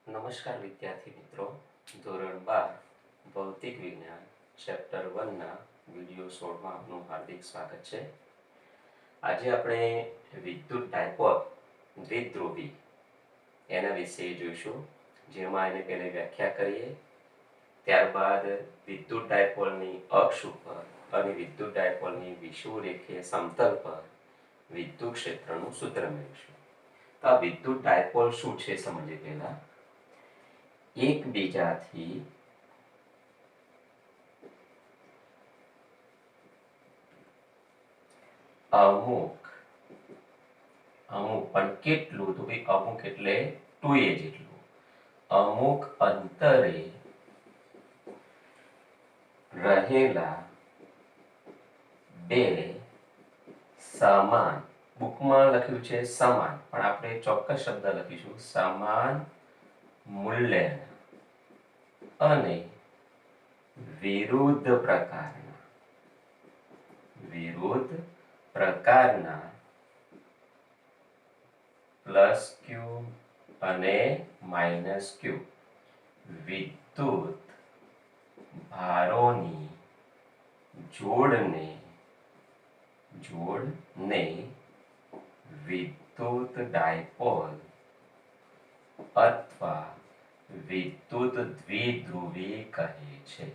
નમસ્કાર વિદ્યાર્થી મિત્રો, ધોરણ 12 ભૌતિક વિજ્ઞાન ચેપ્ટર 1 ના વિડિયો 16 માં આપનું હાર્દિક સ્વાગત છે. આજે આપણે વિદ્યુત ડાયપોલ દ્વિધ્રુવી એના વિશે જોઈશું, જેમાં એને પહેલા વ્યાખ્યા કરીએ, ત્યારબાદ વિદ્યુત ડાયપોલની અક્ષ ઉપર અને વિદ્યુત ડાયપોલની વિષુવરેખીય સમતલ પર વિદ્યુત ક્ષેત્રનું સૂત્ર મેળવીશું. તો આ વિદ્યુત ડાયપોલ શું છે સમજીએ. પહેલા એકબીજાથી અમુક પણ કેટલું, તો ભાઈ અમુક એટલે 2a જેટલું, અમુક અંતરે રહેલા બે સમાન, બુકમાં લખ્યું છે સમાન, પણ આપણે ચોક્કસ શબ્દ લખીશું સમાન મૂલ્યના અને વિરુદ્ધ પ્રકારના પ્લસ ક્યુ અને માઇનસ ક્યુ વિદ્યુત ભારોની જોડને વિદ્યુત ડાયપોલ અથવા વિદ્યુત દ્વિધ્રુવી કહે છે.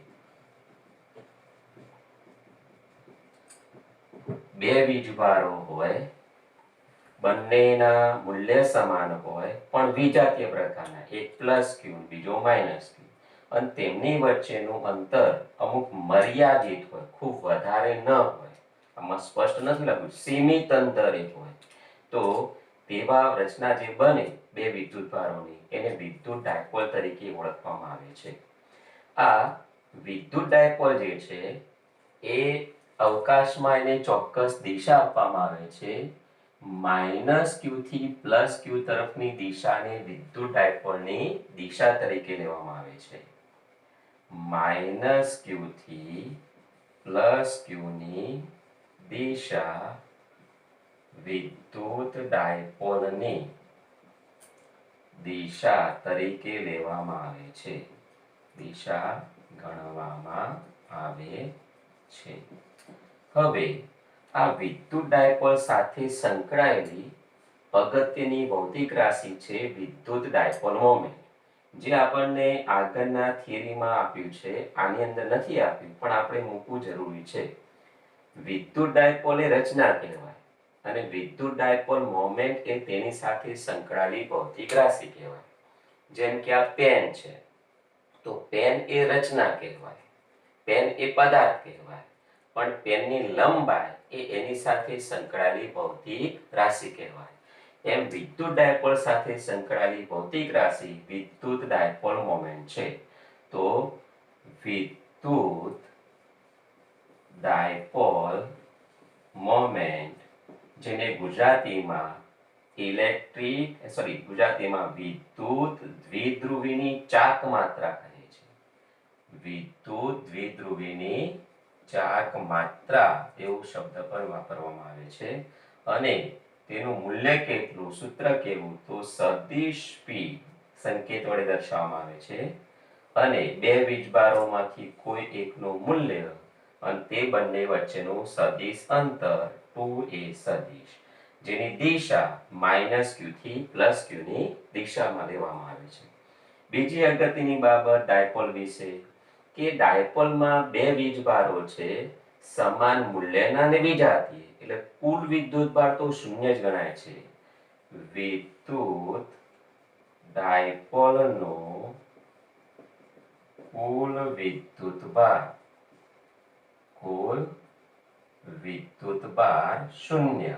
બે વીજભારો હોય, બંનેના મૂલ્ય સમાન હોય, પણ વિજાતીય પ્રકારના, એક પ્લસ ક્યુ બીજો માઇનસ ક્યુ, અને તેમની વચ્ચેનું અંતર અમુક મર્યાદિત હોય, ખૂબ વધારે ન હોય, આમાં સ્પષ્ટ નથી લખ્યું, સીમિત અંતરે હોય, તો તેવા રચના જે બને બે વિદ્યુતભારોની એને વિદ્યુત ડાયપોલ તરીકે ઓળખવામાં આવે છે. આ વિદ્યુત ડાયપોલ જે છે એ અવકાશમાં એને ચોક્કસ દિશા આપવામાં આવે છે. માઇનસ ક્યુ થી પ્લસ ક્યુ તરફની દિશાને વિદ્યુત ડાયપોલની દિશા તરીકે લેવામાં આવે છે. માઇનસ ક્યુ થી પ્લસ ક્યુની દિશા વિદ્યુત ડાયપોલની દિશા તરીકે લેવામાં આવે છે, દિશા ગણવામાં આવે છે. હવે આ વિદ્યુત ડાયપોલ સાથે સંકળાયેલી અગત્યની ભૌતિક રાશિ છે વિદ્યુત ડાયપોલ મોમેન્ટ, જે આપણને આગળના થિયરીમાં આપ્યું છે. આની અંદર નથી આપ્યું, પણ આપણે મૂકવું જરૂરી છે. વિદ્યુત ડાયપોલ એ રચના કહેવાય અને વિદ્યુત ડાયપોલ મોમેન્ટ એ તેની સાથે સંકળાયેલી ભૌતિક રાશિ કહેવાય. જેમ કે આ પેન છે, તો પેન એ રચના કહેવાય, પેન એ પદાર્થ કહેવાય, પણ પેનની લંબાઈ એ એની સાથે સંકળાયેલી ભૌતિક રાશિ કહેવાય. એમ વિદ્યુત ડાયપોલ સાથે સંકળાયેલી ભૌતિક રાશિ વિદ્યુત ડાયપોલ મોમેન્ટ છે. તો વિદ્યુત ડાયપોલ મોમેન્ટ, જેને ગુજરાતીમાં વિદ્યુત દ્વિધ્રુવીની ચાક માત્રા કહે છે. વિદ્યુત દ્વિધ્રુવીની ચાક માત્રા એવું શબ્દ પણ વાપરવામાં આવે છે. અને તેનું મૂલ્ય કેટલું, સૂત્ર કેવું, તો સદિશ p સંકેત વડે દર્શાવવામાં આવે છે. અને બે વીજભારોમાંથી કોઈ એકનું મૂલ્ય અને તે બંને વચ્ચેનું સદિશ અંતર 2a સદિશ, જેની દિશા માઇનસ ક્યુ થી પ્લસ ક્યુ ની દિશામાં લેવામાં આવે છે. બીજી અગત્યની બાબત ડાયપોલ વિશે, કે ડાયપોલમાં બે વીજભારો છે સમાન મૂલ્યના અને વિજાતીય, એટલે કુલ વિદ્યુતભાર તો શૂન્ય જ ગણાય છે. વિદ્યુત ડાયપોલનો કુલ વિદ્યુતભાર શૂન્ય,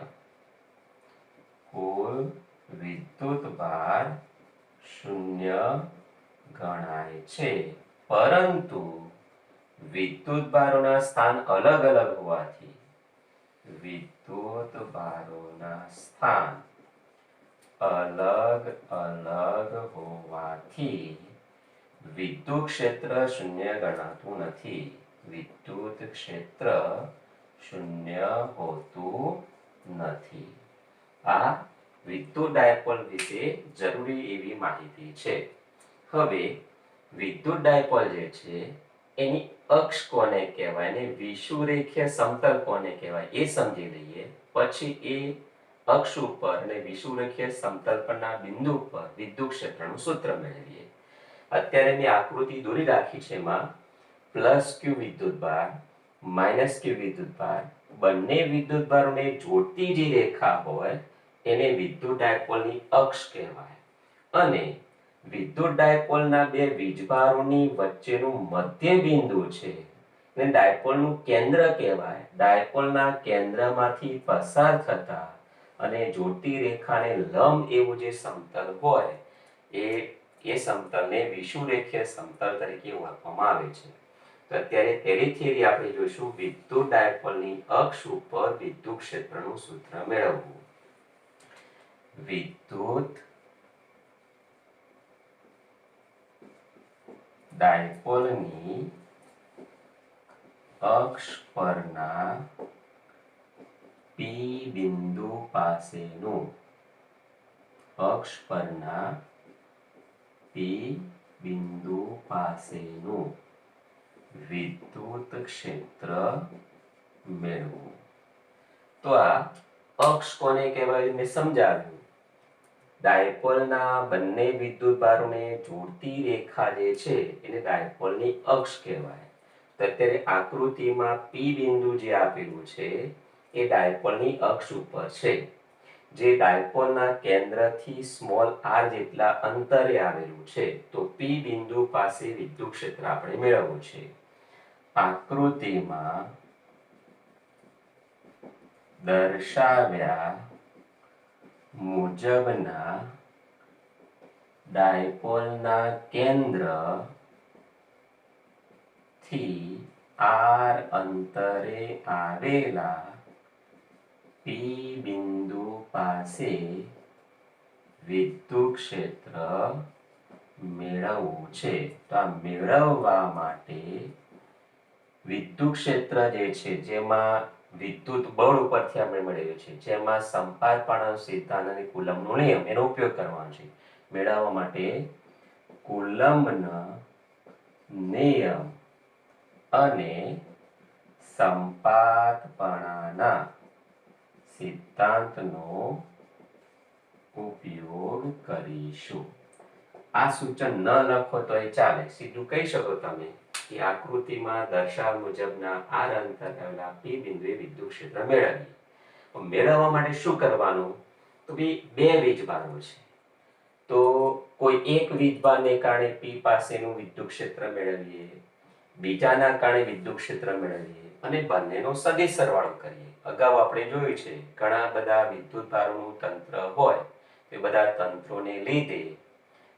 કુલ વિદ્યુતભાર શૂન્ય ગણાય છે. પરંતુ વિદ્યુતભારોના સ્થાન અલગ અલગ હોવાથી વિદ્યુત ક્ષેત્ર શૂન્ય ગણાતું નથી. વિદ્યુત ક્ષેત્ર શૂન્ય હોતું નથી. આ વિદ્યુત ડાયપોલ વિશે જરૂરી એવી માહિતી છે. હવે વિદ્યુત ડાયપોલ જે છે એની અક્ષ કોને કહેવાય ને વિષુવરેખીય સમતલ કોને કહેવાય એ સમજી લઈએ, પછી એ અક્ષ ઉપર અને વિષુવરેખીય સમતલ પરના બિંદુ પર વિદ્યુત ક્ષેત્રનું સૂત્ર મેળવીએ. અત્યારે મેં આકૃતિ દોરી રાખી છે, એમાં પ્લસ ક્યુ વિદ્યુતભાર માઇનસ ક્યુ વિદ્યુતભાર બંને વિદ્યુતભારોને જોડતી જે રેખા હોય એને વિદ્યુત ડાયપોલની અક્ષ કહેવાય, અને વિદ્યુત ડાયપોલના બે વીજભારોની વચ્ચેનું મધ્ય બિંદુ છે ને ડાયપોલનું કેન્દ્ર કહેવાય. ડાયપોલના કેન્દ્રમાંથી પસાર થતા અને જોડતી રેખાને લંબ એવું જે સમતલ હોય એ સમતલને વિષુવરેખીય સમતલ તરીકે ઓળખવામાં આવે છે. તો અત્યારે પહેલી થિયરી આપણે જોઈશું વિદ્યુત ડાયપોલની અક્ષ ઉપર વિદ્યુત ક્ષેત્રનું સૂત્ર મેળવવું. વિદ્યુત ડાયપોલની અક્ષ પરના પી બિંદુ પાસેનું વિદ્યુત ક્ષેત્ર મેળવવું. તો આ અક્ષ કોને કહેવાય મેં સમજાવ્યું. ડાયપોલના બંને વિદ્યુતભારોને જોડતી રેખા જે છે એને ડાયપોલની અક્ષ કહેવાય. તો અત્યારે આકૃતિમાં પી બિંદુ જે આપેલું છે એ ડાયપોલની અક્ષ ઉપર છે, જે ડાયપોલના કેન્દ્રથી સ્મોલ r જેટલા અંતરે આવેલું છે. તો પી બિંદુ પાસે વિદ્યુત ક્ષેત્ર આપણે મેળવવું છે. આકૃતિમાં દર્શાવ્યા મુજબના ડાયપોલના કેન્દ્ર થી r અંતરે આવેલા પી બિંદુ પાસે વિદ્યુત ક્ષેત્ર મેળવવું છે. તો આ મેળવવા માટે વિદ્યુત ક્ષેત્ર જે છે જેમાં વિદ્યુત બળ ઉપરથી આપણે મેળવ્યું છે, જેમાં સંપાતપણાનો સિદ્ધાંત અને કુલમ્બનો નિયમ એનો ઉપયોગ કરવાનો છે. મેળવવા માટે કુલમ્બના નિયમ અને સંપાતપણાના સિદ્ધાંતનો ઉપયોગ કરીશું. આ સૂચન ન લખો તો એ ચાલે, સીધું કહી શકો તમે કે આકૃતિમાં દર્શાવ્યા મુજબના r અંતરે આવેલા પી બિંદુએ વિદ્યુત ક્ષેત્ર મેળવીએ. મેળવવા માટે શું કરવાનું? તો બે વીજભારો છે, તો કોઈ એક વીજભારને કારણે પી પાસેનું વિદ્યુત ક્ષેત્ર મેળવીએ, બીજાના કારણે વિદ્યુત ક્ષેત્ર મેળવીએ અને બંનેનો સદિશ સરવાળો કરીએ. અગાઉ આપણે જોયું છે ઘણા બધા વિદ્યુતભારોનું તંત્ર હોય, તે બધા તંત્રોને લીધે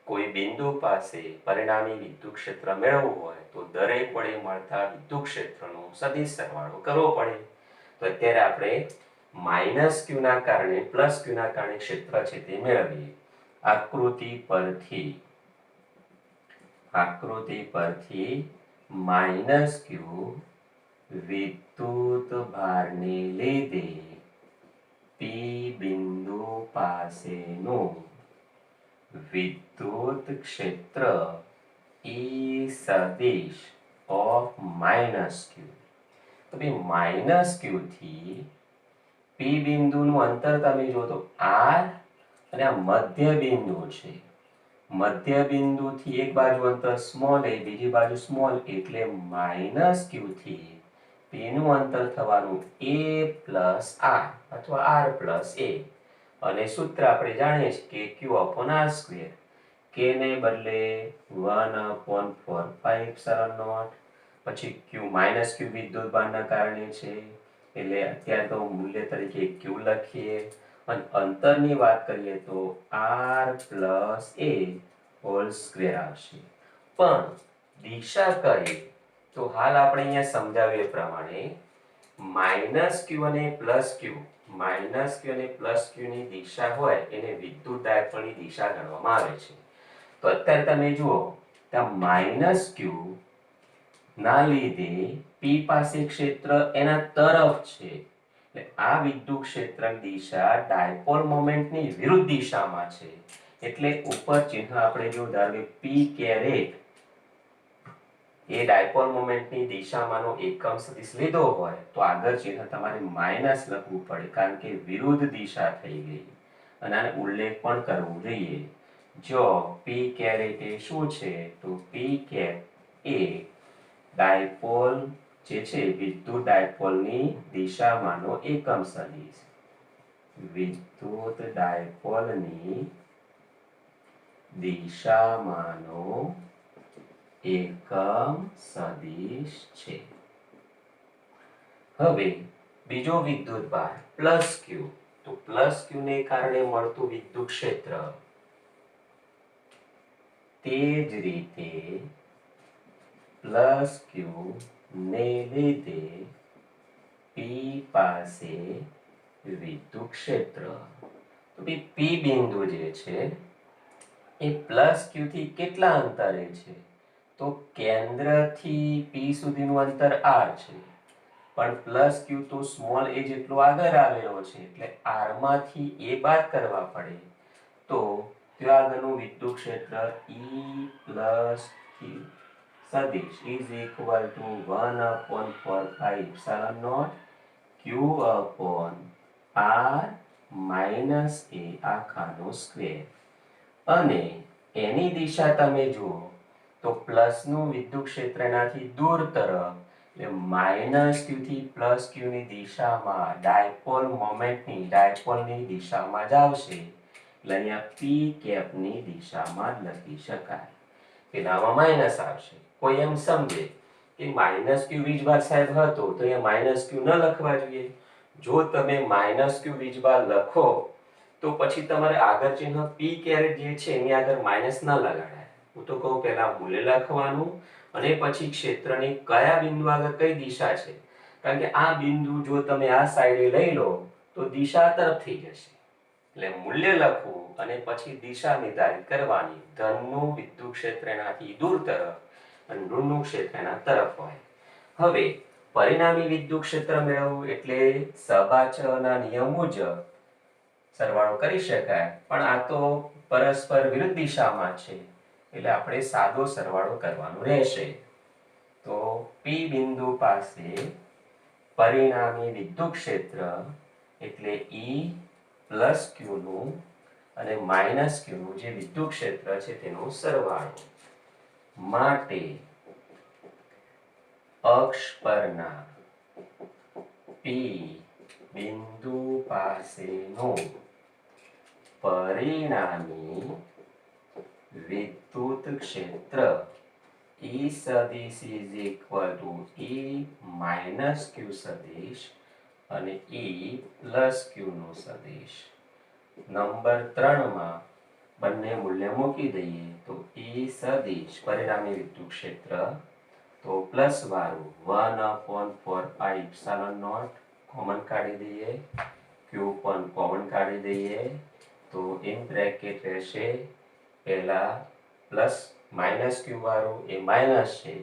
કોઈ બિંદુ પાસે પરિણામી વિદ્યુત ક્ષેત્ર મેળવવું હોય તો દરેક વડે મળતા વિદ્યુત ક્ષેત્રનો સદિશ સરવાળો કરવો પડે. તો અત્યારે આપણે માઇનસ ક્યુ ના કારણે પ્લસ ક્યુ ના કારણે ક્ષેત્ર છે તે મેળવીએ. આકૃતિ પરથી માઇનસ ક્યુ વિદ્યુત ભારને લીધે પી બિંદુ પાસેનું વિદ્યુત ક્ષેત્ર E સદિશ ઓફ માઇનસ ક્યુ. તો ભાઈ માઇનસ ક્યુ થી પી બિંદુનું અંતર તમે જો તો r અને આ મધ્ય બિંદુ છે. મધ્ય બિંદુથી એક બાજુ અંતર સ્મોલ a, બીજી બાજુ સ્મોલ એટલે માઇનસ ક્યુ થી પી નું અંતર થવાનું a પ્લસ r અથવા r પ્લસ a. અને સૂત્ર આપણે જાણીએ છીએ કે q upon r square. k ને બદલે 1/4πε0. પછી q માઇનસ q વિદ્યુતભારના કારણે છે એટલે અત્યારે તો મૂલ્ય તરીકે q લખીએ, અને અંતરની વાત કરીએ તો r plus a whole square આવશે. પણ દિશા કઈ? તો હાલ આપણે અહીંયા સમજાવ્યું એ પ્રમાણે માઇનસ ક્યુ અને પ્લસ ક્યુ ની દિશા હોય એને વિદ્યુત ડાયપોલની દિશા ગણવામાં આવે છે. તો અત્યારે તમે જુઓ ત્યાં માઇનસ ક્યુ ના લીધે પી પાસે ક્ષેત્ર એના તરફ છે, એટલે આ વિદ્યુત ક્ષેત્રની દિશા ડાયપોલ મોમેન્ટની વિરુદ્ધ દિશામાં છે. એટલે ઉપર ચિહ્ન આપણે જો ધારો કે p કેરેટ એ ડાયપોલ મોમેન્ટની દિશામાંનો એકમ સદિશ લીધો હોય તો આગળ ચિહ્ન તમારે માઇનસ લખવું પડે, કારણ કે વિરુદ્ધ દિશા થઈ ગઈ અને આને ઉલ્લેખ પણ કરવો જોઈએ. જો p કેરેટ એ શું છે તો p કેપ એ ડાયપોલ જે છે વિદ્યુત ડાયપોલની દિશામાંનો એકમ સદિશ, વિદ્યુત ડાયપોલની દિશામાંનો એકમ સદિશ છે. હવે બીજો વિદ્યુત ભાર પ્લસ ક્યુ, તો પ્લસ ક્યુ ને કારણે મળતું વિદ્યુત ક્ષેત્ર તે જ રીતે પ્લસ ક્યુ ને લીધે પી પાસે વિદ્યુત ક્ષેત્ર. તો પી બિંદુ જે છે એ પ્લસ ક્યુ થી કેટલા અંતરે છે તો કેન્દ્રથી પી સુધીનું અંતર r છે, પણ પ્લસ ક્યુ તો સ્મોલ એ જેટલો આગળ આવેલો છે એટલે r માંથી એ બાદ કરવા પડે. તો ત્યાં આગળનું વિદ્યુત ક્ષેત્ર E પ્લસ ક્યુ સદિશ is equal to 1/4 pi epsilon not q upon r minus a આખાનો સ્ક્વેર. અને એની દિશા તમે જુઓ તો પ્લસનું વિદ્યુત ક્ષેત્ર એનાથી દૂર તરફ એટલે માઇનસ ક્યુ થી પ્લસ ક્યુ ની દિશામાં ડાયપોલ મોમેન્ટની ડાયપોલની દિશામાં જ આવશે. એટલે અહીંયા પી કેપની દિશામાં જ લખી શકાય. પેલામાં માઇનસ આવશે. કોઈ એમ સમજે કે માઇનસ ક્યુ વીજભાર સાહેબ હતો તો અહીંયા માઇનસ ક્યુ ન લખવા જોઈએ. જો તમે માઇનસ ક્યુ વીજભાર લખો તો પછી તમારે આગળ ચિહ્ન પી કેરેટ જે છે એની આગળ માઇનસ ન લગાડાય. હું તો કહું પહેલા મૂલ્ય લખવાનું અને પછી ક્ષેત્રની કયા બિંદુ આગળ કઈ દિશા છે, કારણ કે આ બિંદુ જો તમે આ સાઈડે લઈ લો તો દિશા આ તરફ થઈ જશે. એટલે મૂલ્ય લખવું અને પછી દિશા નિર્ધારિત કરવાની. ધનનું વિદ્યુત ક્ષેત્ર એનાથી દૂર તરફ અને ઋણનું ક્ષેત્ર એના તરફ હોય. હવે પરિણામી વિદ્યુત ક્ષેત્ર મેળવવું એટલે સબાચરના નિયમ મુજબ સરવાળો કરી શકાય, પણ આ તો પરસ્પર વિરુદ્ધ દિશામાં છે એટલે આપણે સાદો સરવાળો કરવાનો રહેશે. તો પી બિંદુ પાસે પરિણામી વિદ્યુત ક્ષેત્ર એટલે E પ્લસ ક્યુ નું અને માઇનસ ક્યુ નું જે વિદ્યુત ક્ષેત્ર છે તેનો સરવાળો. માટે અક્ષ પરના પી બિંદુ પાસેનો પરિણામી વિદ્યુત ક્ષેત્ર E સદિશ is equal to E minus q સદિશ અને E પ્લસ ક્યુ નો સદિશ. નંબર 3 માં બંને મૂલ્ય મૂકી દઈએ તો E સદિશ પરિણામી વિદ્યુત ક્ષેત્ર તો પ્લસ વાળું 1/4 પાઈ એપ્સિલોન નોટ કોમન કાઢી દઈએ, ક્યુ પણ કોમન કાઢી દઈએ તો ઇન બ્રેકેટ રહેશે પહેલા પ્લસ માઇનસ ક્યુ વાળું એ માઇનસ છે,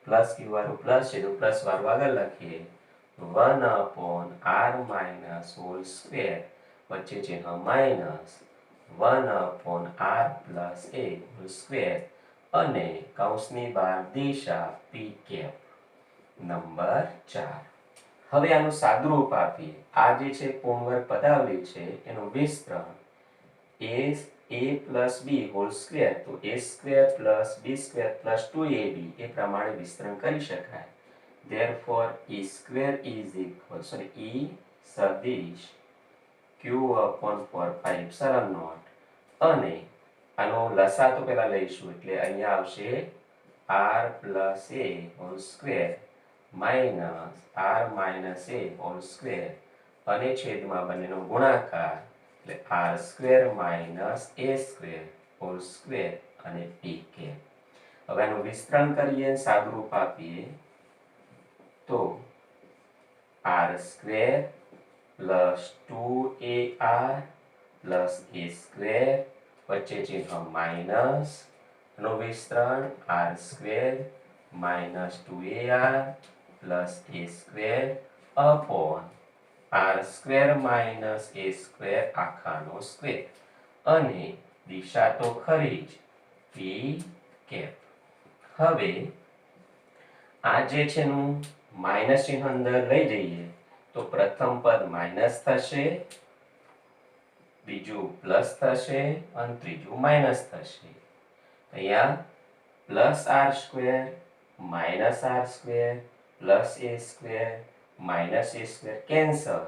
પ્લસ ક્યુ વાળું પ્લસ છે તો પ્લસ વાળું આગળ લખીએ 1/r માઇનસ હોલ સ્ક્વેર વચ્ચે ચિહ્ન minus 1/r plus a whole square અને કૌંસની બહાર દિશા પી કેપ. નંબર 4. હવે આનું સાદુરૂપ આપીએ. આ જે છે પૂર્ણવર્ગ પદાવલી છે એનું વિસ્તરણ a plus b whole square તો a square plus b square plus 2ab એ પ્રમાણે વિસ્તરણ કરી શકાય. therefore E સદિશ q upon 4 pi epsilon naught અને આનો લસા તો પહેલા લઈશું એટલે અહીંયા આવશે r plus a whole square minus r minus a whole square અને છેદમાં બંનેનો ગુણાકાર એટલે r square minus a square whole square અને p કેપ. હવે આનું વિસ્તરણ કરીએ, સાદુરૂપ આપીએ તો r square plus 2ar plus a square વચ્ચે ચિહ્ન માઇનસ નો વિસ્તરણ r square minus 2ar plus a square upon r square minus a square આખાનો સ્ક્વેર અને દિશા તો ખરી જ પી કેપ. હવે આ જે છે એનું માઇનસ ચિહ્ન અંદર લઈ જઈએ તો પ્રથમ પદ માઇનસ થશે, બીજું પ્લસ થશે અને ત્રીજું માઇનસ થશે. અહીંયા plus r square minus r square plus a square minus a square cancel,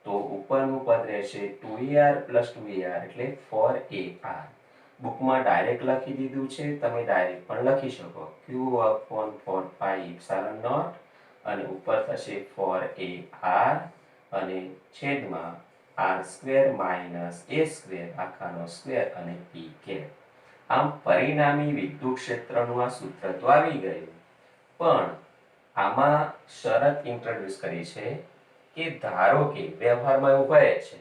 તો ઉપરનું પદ રહેશે 2ar પ્લસ 2ar એટલે 4ar. બુકમાં ડાયરેક્ટ લખી દીધું છે, તમે ડાયરેક્ટ પણ લખી શકો q upon 4 pi epsilon naught અને ઉપર થશે 4ar અને છેદમાં r square minus a square આખાનો સ્ક્વેર અને p કેપ. આમ પરિણામી વિદ્યુત ક્ષેત્રનું આ સૂત્ર તો આવી ગયું, પણ આમાં શરત ઇન્ટ્રોડ્યુસ કરી છે કે ધારો કે વ્યવહારમાં એવું કહે છે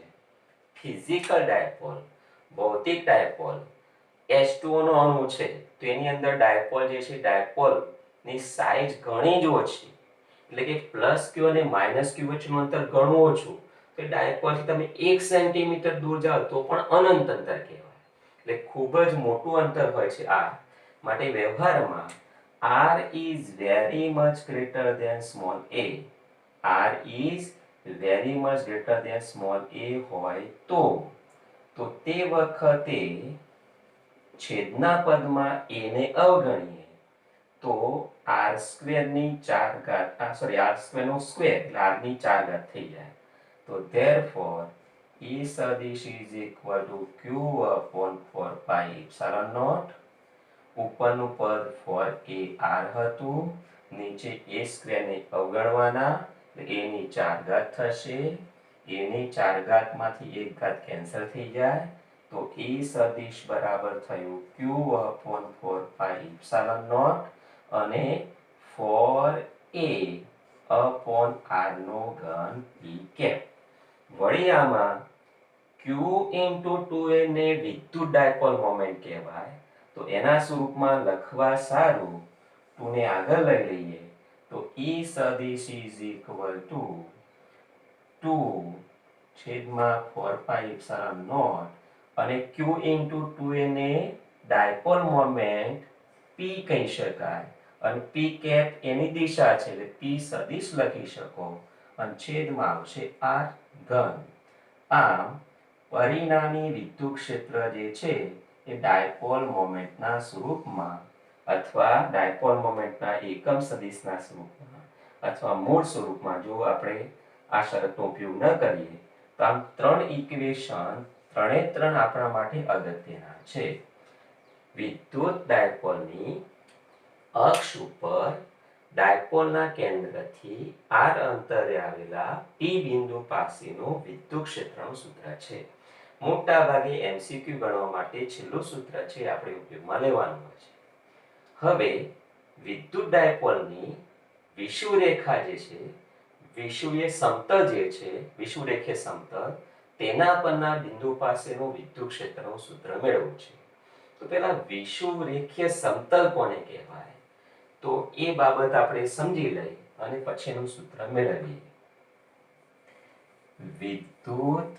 ફિઝિકલ ડાયપોલ, ભૌતિક ડાયપોલ H2O નો અણુ છે તો એની અંદર ડાયપોલ જે છે ડાયપોલ ની સાઈઝ ઘણી જ ઓછી, એટલે કે પ્લસ q અને માઇનસ q વચ્ચેનું અંતર ઘણું ઓછું, તો ડાયપોલથી તમે 1 સેન્ટીમીટર દૂર જાઓ તો પણ અનંત અંતર કહેવાય, એટલે ખૂબ જ મોટું અંતર હોય છે r. માટે વ્યવહારમાં r is very much greater than small a, r is very much greater than small a હોય તો તે વખતે છેદના પદમાં a ને અવગણીએ તો r સ્ક્વેર ની 4 ઘાત r સ્ક્વેર નો સ્ક્વેર એટલે r ની 4 ઘાત થઈ જાય. તો therefore E સદિશ is equal to q upon 4 pi epsilon naught. ઉપરનું પદ 4ar હતું, નીચે a સ્ક્વેર ને અવગણવાના એટલે a ની 4 ઘાત થશે, a ની 4 ઘાતમાંથી 1 ઘાત કેન્સલ થઈ જાય તો E સદિશ બરાબર થયું q upon 4 pi epsilon naught અને 4a upon r નો ઘન p કેપ. વળી આમાં q into 2a ને વિદ્યુત ડાયપોલ મોમેન્ટ કહેવાય, તો એના સ્વરૂપમાં લખવા સારું 2 ને આગળ લઈ લઈએ તો E સદિશ is equal to 2 છેદમાં 4 pi epsilon naught અને q into 2a ને ડાયપોલ મોમેન્ટ p કહી શકાય અને p કેપ એની દિશા છે એટલે p સદિશ લખી શકો અને છેદમાં આવશે r ઘન. આમ પરિણામી વિદ્યુત ક્ષેત્ર જે છે એ ડાયપોલ મોમેન્ટના સ્વરૂપમાં અથવા ડાયપોલ મોમેન્ટના એકમ સદિશના સ્વરૂપમાં અથવા મૂળ સ્વરૂપમાં જો આપણે આ શરતનો ઉપયોગ ન કરીએ તો આમ ત્રણ ઇક્વેશન ત્રણે ત્રણ આપણા માટે અગત્યના છે. વિદ્યુત ડાયપોલની અક્ષ ઉપર ડાયપોલના કેન્દ્રથી r અંતરે આવેલા p બિંદુ પાસેનું વિદ્યુત ક્ષેત્રનું સૂત્ર છે. મોટા ભાગે MCQ ગણવા માટે છેલ્લું સૂત્ર છે આપણે ઉપયોગમાં લેવાનું હોય છે. હવે વિદ્યુત ડાયપોલની વિષુવરેખા જે છે, વિષુવીય સમતલ જે છે, વિષુવરેખીય સમતલ તેના પરના બિંદુ પાસેનું વિદ્યુત ક્ષેત્રનું સૂત્ર મેળવવું છે. તો પહેલા વિષુવરેખીય સમતલ કોને કહેવાય તો એ બાબત આપણે સમજી લઈ અને પછી એનું સૂત્ર મેળવીએ. વિદ્યુત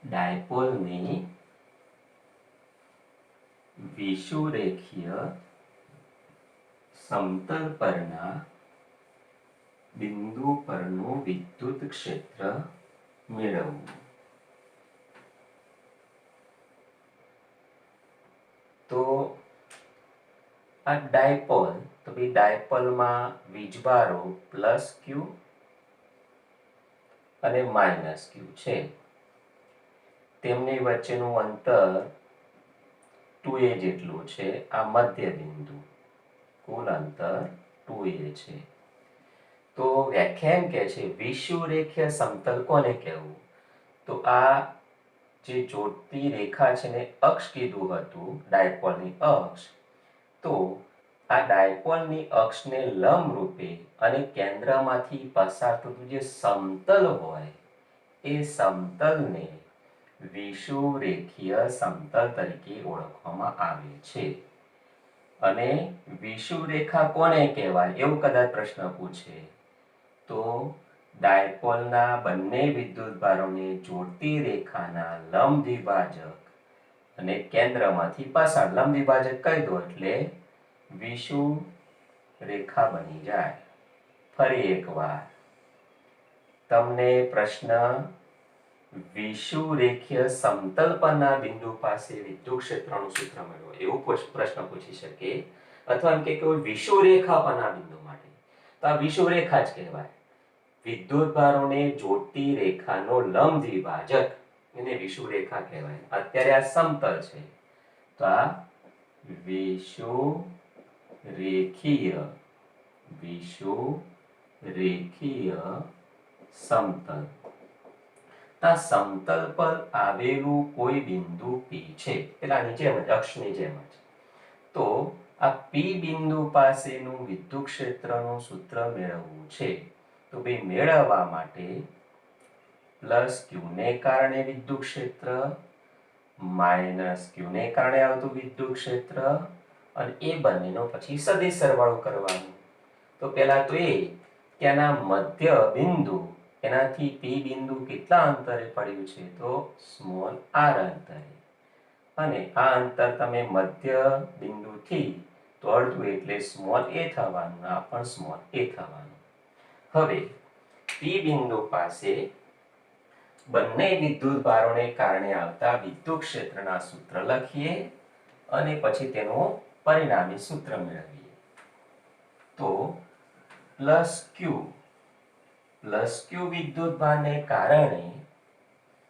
ડાયપોલની વિષુવરેખીય સમતલ પરના બિંદુ પરનું વિદ્યુત ક્ષેત્ર મેળવવું. તો આ ડાયપોલ, તો ભાઈ ડાયપોલમાં વીજભારો પ્લસ q અને માઇનસ q છે, તેમની વચ્ચેનું અંતર 2a જેટલું છે. આ મધ્ય બિંદુ, કુલ અંતર 2a છે. તો વ્યાખ્યા એમ કહે છે વિષુવરેખીય સમતલ કોને કહેવું તો આ જે જોડતી રેખા છે ને અક્ષ કીધું હતું, ડાયપોલની અક્ષ. તો આ ડાયપોલની અક્ષને લંબ રૂપે અને કેન્દ્રમાંથી પસાર થતું જે સમતલ હોય એ સમતલને વિષુવરેખીય સમતલ તરીકે ઓળખવામાં આવે છે. અને વિષુવરેખા કોને કહેવાય એવું કદાચ પ્રશ્ન પૂછે તો ડાયપોલના બંને વિદ્યુતભારોને જોડતી રેખાના લંબ દ્વિભાજક અને કેન્દ્રમાંથી પસાર લંબ વિભાજક કહી દો એટલે વિષુવવૃત્ત રેખા બની જાય. ફરી એકવાર તમને પ્રશ્ન વિષુવરેખીય સમતલ પરના બિંદુ પાસે વિદ્યુત ક્ષેત્રનું સૂત્ર મેળવો એવું પ્રશ્ન પૂછી શકે, અથવા એમ કે કોઈ વિષુવરેખા પરના બિંદુ માટે, તો આ વિષુવરેખા જ કહેવાય. વિદ્યુતભારોને જોડતી રેખાનો લંબ દ્વિભાજક એને વિષુવરેખા કહેવાય. અત્યારે આ સમતલ છે તો આ વિષુવરેખીય સમતલ. આ સમતલ પર આવેલું કોઈ બિંદુ P છે, પેલાની જેમ જ અક્ષની જેમ જ. તો આ P બિંદુ પાસેનું વિદ્યુત ક્ષેત્રનું સૂત્ર મેળવવું છે. તો ભાઈ મેળવવા માટે પ્લસ Q ને કારણે વિદ્યુત ક્ષેત્ર, માઇનસ Q ને કારણે આવતું વિદ્યુત ક્ષેત્ર, અને એ બંનેનો પછી સદિશ સરવાળો કરવાનો. તો પહેલા તો એ કે આના મધ્ય બિંદુ એનાથી P બિંદુ કેટલા અંતરે પડ્યું છે, તો સ્મોલ r અંતરે, અને આ અંતર તમે મધ્ય બિંદુથી તો અડધું એટલે સ્મોલ a થવાનું, આ પણ સ્મોલ a થવાનું. હવે P બિંદુ પાસે બંને વિદ્યુતભારોને કારણે આવતા વિદ્યુત ક્ષેત્રના સૂત્ર લખીએ અને પછી તેનું પરિણામી સૂત્ર મેળવીએ. તો પ્લસ Q વિદ્યુતભારને કારણે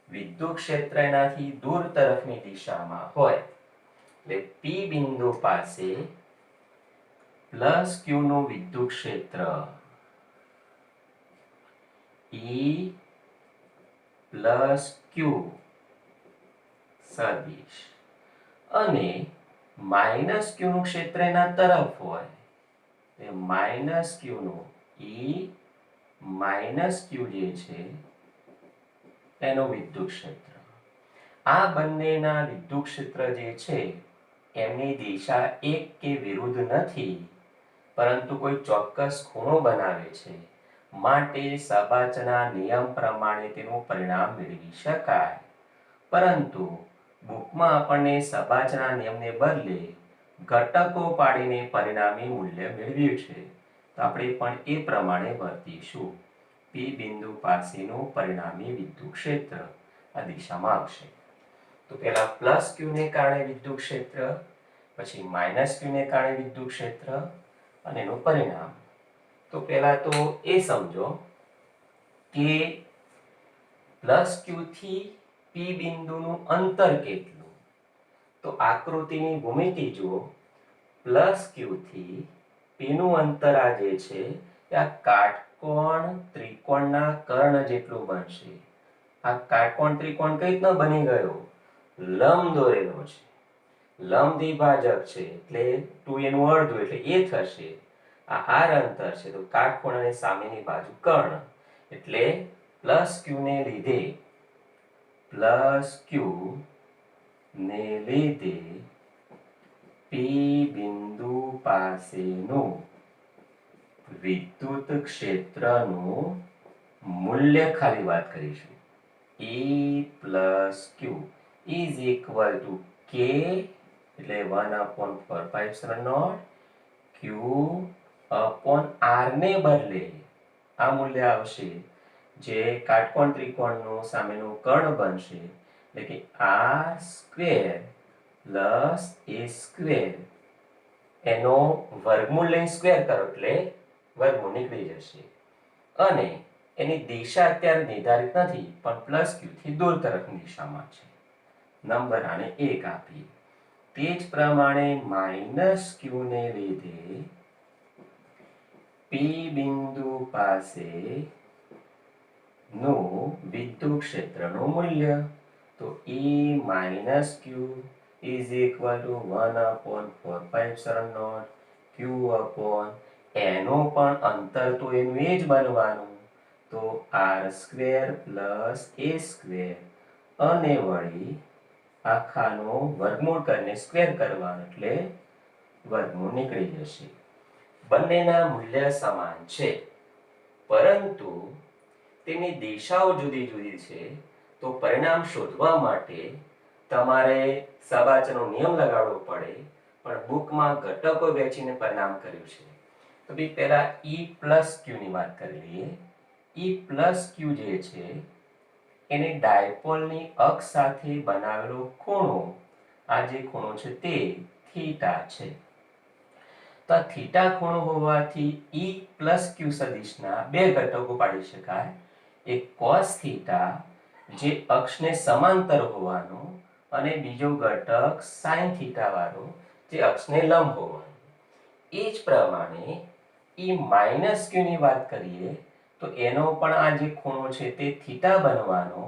વિદ્યુત ક્ષેત્ર એનાથી દૂર તરફની દિશામાં હોય એટલે P બિંદુ પાસે પ્લસ Q નું વિદ્યુત ક્ષેત્ર E પ્લસ Q સદિશ, અને માઇનસ Q નું ક્ષેત્ર એના તરફ હોય માઇનસ Q નું E માઇનસ Q જે છે એનું વિદ્યુત ક્ષેત્ર. આ બંનેના વિદ્યુત ક્ષેત્ર જે છે એમની દિશા એક કે વિરુદ્ધ નથી, પરંતુ કોઈ ચોક્કસ ખૂણો બનાવે છે, માટે સબાચના નિયમ પ્રમાણે તેનું પરિણામ મેળવી શકાય. પરંતુ બુકમાં આપણને સબાચના નિયમને બદલે ઘટકો પાડીને પરિણામી મૂલ્ય મેળવ્યું છે, તો આપણે પણ એ પ્રમાણે વર્તીશું. P બિંદુ પાસેનું પરિણામી વિદ્યુત ક્ષેત્ર આ દિશામાં આવશે. તો પહેલા પ્લસ Q ને કારણે વિદ્યુત ક્ષેત્ર, પછી માઇનસ Q ને કારણે વિદ્યુત ક્ષેત્ર અને એનું પરિણામ. તો પહેલા તો એ સમજો કે પ્લસ Q થી P બિંદુનું અંતર કેટલું. તો આકૃતિની ભૂમિતિ જુઓ, પ્લસ Q થી P નું અંતર આ જે છે આ કાટકોણ ત્રિકોણના કર્ણ જેટલું બનશે. આ કાટકોણ ત્રિકોણ કઈ રીતના બની ગયો? લંબ દોરેલો છે, લંબ દ્વિભાજક છે એટલે 2 એનું અડધું એટલે a થશે. આ r અંતર છે તો કાટકોણ અને સામેની બાજુ કર્ણ એટલે પ્લસ Q ને લીધે P બિંદુ પાસેનું વિદ્યુત ક્ષેત્રનું મૂલ્ય ખાલી વાત કરીશું. E plus Q is equal to K એટલે 1/4πε0 Q upon R ને બદલે આ મૂલ્ય આવશે જે કાટકોણ ત્રિકોણનું સામેનું કર્ણ બનશે એટલે કે r² પ્લસ a² એનો વર્ગમૂળ લઈને સ્ક્વેર કરો એટલે વર્ગમૂળ નીકળી જશે. અને એની દિશા અત્યારે નિર્ધારિત નથી પણ પ્લસ Q થી દૂર તરફની દિશામાં છે. નંબર આને 1 આપીએ. તે જ પ્રમાણે માઇનસ Q ને લીધે P બિંદુ પાસે નું વિદ્યુત ક્ષેત્રનું મૂલ્ય તો E minus Q is equal to 1/4πε0 Q upon એનું પણ અંતર તો એનું એ જ બનવાનું તો r² પ્લસ a² અને વળી આખાનો વર્ગમૂળ કરીને સ્ક્વેર કરવાનો એટલે વર્ગમૂળ નીકળી જશે. બંનેના મૂલ્ય સમાન છે પરંતુ તેની દિશાઓ જુદી જુદી છે, તો પરિણામ શોધવા માટે તમારે સબાચનો નિયમ લગાડવો પડે, પણ બુકમાં ઘટકો વેચીને પરિણામ કર્યું છે. તો બી પહેલા E પ્લસ ક્યુ ની વાત કરી લઈએ. E પ્લસ ક્યુ જે છે એને ડાયપોલની અક્ષ સાથે બનાવેલો ખૂણો, આ જે ખૂણો છે તે થીટા છે. તો આ થીટા ખૂણો હોવાથી E પ્લસ ક્યુ સદિશના બે ઘટકો પાડી શકાય. એક cos થીટા જે અક્ષને સમાંતર હોવાનો, અને બીજો ઘટક sin થીટા વાળો જે અક્ષને લંબ હોવાનો. એ જ પ્રમાણે E માઇનસ ક્યુ ની વાત કરીએ તો એનો પણ આ જે ખૂણો છે તે થીટા બનવાનો,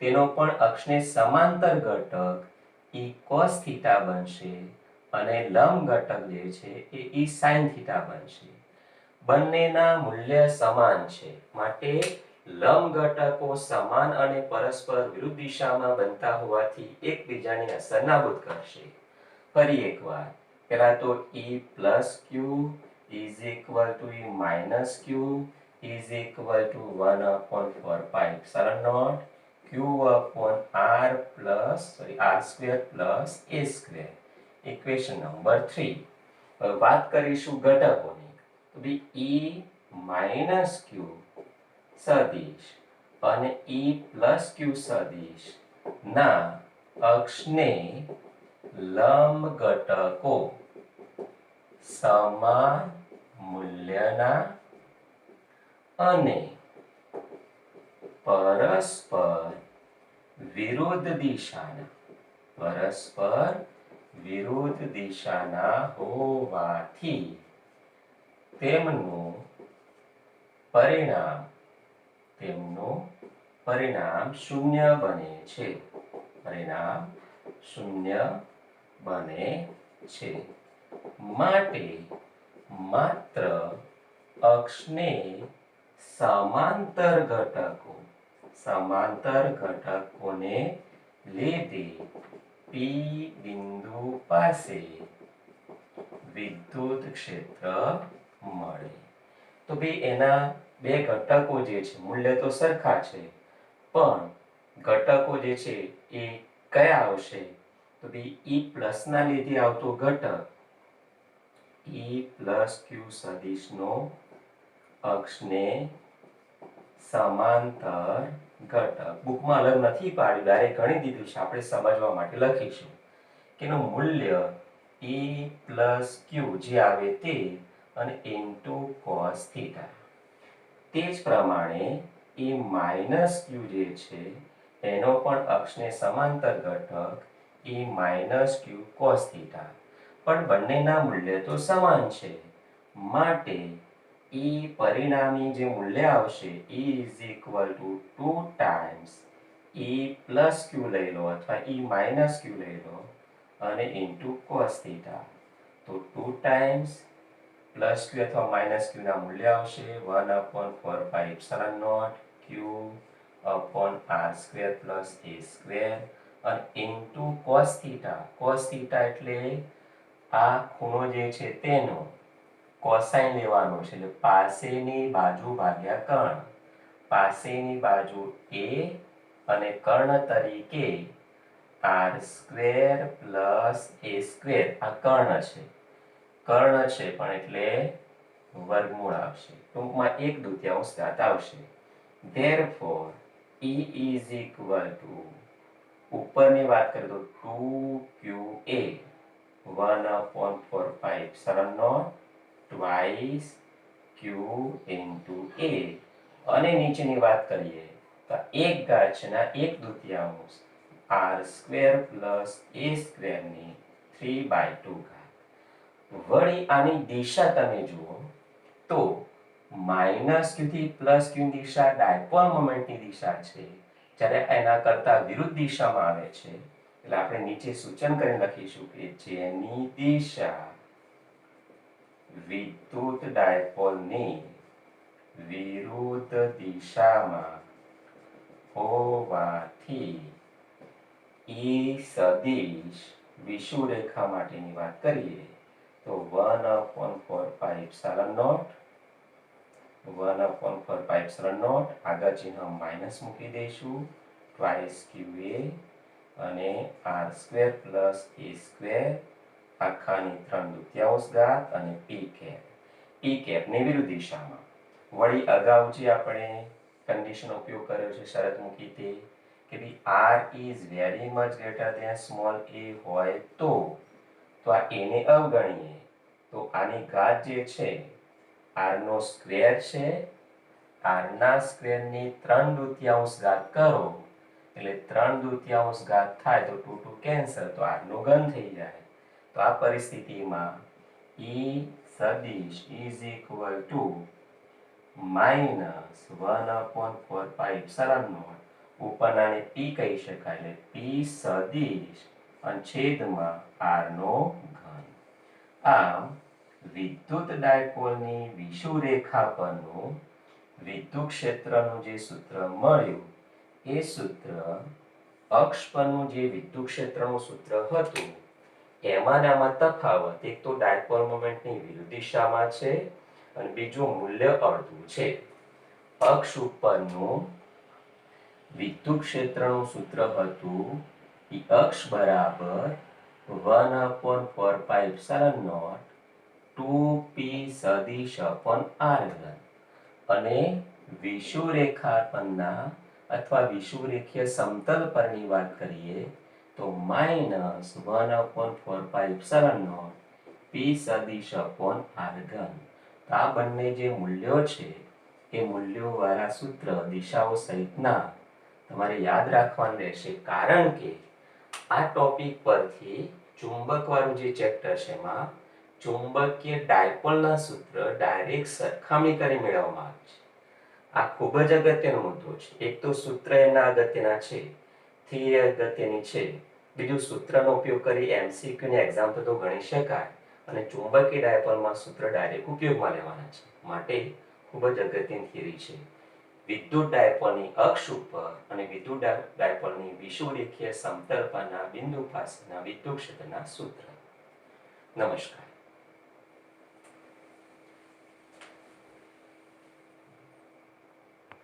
તેનો પણ અક્ષને સમાંતર ઘટક E cos થીટા બનશે, અને લંબ ઘટક જે છે એ E sin થીટા બનશે. બંનેના મૂલ્ય સમાન છે, માટે લંબ ઘટકો સમાન અને પરસ્પર વિરુદ્ધ દિશામાં બનતા હોવાથી એકબીજાની અસર નાબૂદ કરશે. ફરી એકવાર, પહેલા તો E plus Q is equal to E minus Q is equal to 1/4 pi epsilon naught Q upon R square plus A square. Equation number 3. હવે વાત કરીશું ઘટકોની. તો બી E minus Q સદિશ અને E plus Q સદિશ ના અક્ષને લંબ ઘટકો સમાન મૂલ્યના અને પરસ્પર વિરુદ્ધ દિશાના હોવાથી તેમનું પરિણામ શૂન્ય બને છે. માટે માત્ર અક્ષને સમાંતર ઘટકોને લીધે P બિંદુ પાસે વિદ્યુત ક્ષેત્ર મળે. તો ભાઈ એના બે ઘટકો જે છે મૂલ્ય તો સરખા છે, પણ ઘટકો જે છે એ કયા આવશે? તો ભાઈ E પ્લસ ના લીધે આવતો ઘટક E પ્લસ ક્યુ સદિશનો અક્ષને સમાંતર ઘટક. બુકમાં અલગ નથી પાડ્યું, ડાયરેક્ટ ગણી દીધું છે, આપણે સમજવા માટે લખીશું કે એનું મૂલ્ય E પ્લસ ક્યુ જે આવે તે અને ઇન્ટુ cos થીટા. તે જ પ્રમાણે E માઇનસ ક્યુ જે છે એનો પણ અક્ષને સમાંતર ઘટક E માઇનસ ક્યુ cos થીટા. પણ બંનેના મૂલ્ય તો સમાન છે, માટે E પરિણામી જે મૂલ્ય આવશે E is equal to 2 times E plus ક્યુ લઈ લો અથવા E માઇનસ ક્યુ લઈ લો અને ઇન્ટુ cos થીટા. તો 2 times પ્લસ ક્યુ અથવા માઇનસ ક્યુ ના મૂલ્ય આવશે 1/4 pi epsilon naught Q upon R square plus A square અને ઇન્ટુ cos થીટા એટલે આ ખૂણો જે છે તેનો કોસાઇન લેવાનો છે, એટલે પાસેની બાજુ ભાગ્યા કર્ણ. પાસેની બાજુ A અને કર્ણ તરીકે R square plus A square. આ કર્ણ છે પણ એટલે વર્ગમૂળ આવશે, ટૂંકમાં 1/2 ઘાત આવશે. Therefore E is equal to, ઉપરની વાત કરીએ તો 2QA 1/4 pi epsilon naught twice Q into A, અને નીચેની વાત કરીએ તો 1 ઘાત છે ને 1/2 R square plus A square ની 3/2 ઘાત. વળી આની દિશા તમે જુઓ તો માઇનસ ક્યુ થી પ્લસ ક્યુ ની દિશા ડાયપોલ મોમેન્ટની દિશા છે, જ્યારે એના કરતા વિરુદ્ધ દિશામાં આવે છે. એટલે આપણે નીચે સૂચન કરીને લખીશું કે જેની દિશા વિદ્યુત ડાયપોલની વિરુદ્ધ દિશામાં હોવાથી E સદિશ વિષુવરેખા માટેની વાત કરીએ તો 1/4 pi epsilon naught આગળ ચિહ્ન માઇનસ મૂકી દઈશું twice QA અને R square plus a square આખાની 3/2 ઘાત અને પી કેપની વિરુદ્ધ દિશામાં. વળી અગાઉ જે આપણે કન્ડિશન ઉપયોગ કર્યો છે, શરત મૂકી તે કે ભઈ r is very much greater than small a હોય તો આ a ને અવગણીએ તો આની ઘાત જે છે r નો સ્ક્વેર છે, r ના સ્ક્વેરની 3/2 ઘાત કરો એટલે 3/2 ઘાત થાય તો 2 2 કેન્સલ, તો r નો ઘન થઈ જાય. તો આ પરિસ્થિતિમાં e સદિશ ઇઝ ઇક્વલ ટુ -1/4πε0 ઉપરનાને p કહી શકાય એટલે p સદિશ અને છેદમાં r નો ઘન. આમ વિદ્યુત ડાયપોલની વિષુવરેખા પરનું વિદ્યુત ક્ષેત્રનું જે સૂત્ર મળ્યું એ સૂત્ર અક્ષ પરનું જે વિદ્યુત ક્ષેત્રનું સૂત્ર હતું એમાં ને આમાં તફાવત, એક તો ડાયપોલ મોમેન્ટની વિરુદ્ધ દિશામાં છે અને બીજું મૂલ્ય અડધું છે. અક્ષ ઉપરનું વિદ્યુત ક્ષેત્રનું સૂત્ર હતું એ અક્ષ બરાબર 1/4πε0 2p સદિશ r અને વિષુવરેખા પરના અથવા વિષુવરેખીય સમતલ પરની વાત કરીએ તો -1/4πε0 p સદિશ r ઘન. આ બંને જે મૂલ્યો છે એ મૂલ્યો વાળા સૂત્ર દિશાઓ સહિતના તમારે યાદ રાખવાનું રહેશે, કારણ કે આ ટોપિક પરથી ચુંબક વાળું જે ચેપ્ટર છે એમાં ચુંબકીય ડાયપોલના સૂત્ર ડાયરેક્ટ સરખામણી કરી મેળવવામાં આવે છે. આ ખૂબ જ અગત્યનો મુદ્દો છે. એક તો સૂત્ર એમના અગત્યના છે, થિયરી અગત્યની છે, બીજું સૂત્રનો ઉપયોગ કરી એમસીક્યુ ની એક્ઝામ તો ગણી શકાય અને ચુંબકીય ડાયપોલમાં સૂત્ર ડાયરેક્ટ ઉપયોગમાં લેવાના છે. માટે ખૂબ જ અગત્યની થિયરી છે. વિદ્યુત ડાયપોલની અક્ષ ઉપર અને વિદ્યુત ડાયપોલની વિષુવરેખીય સમતલ પરના બિંદુ પાસેના વિદ્યુત ક્ષેત્રના સૂત્ર. નમસ્કાર.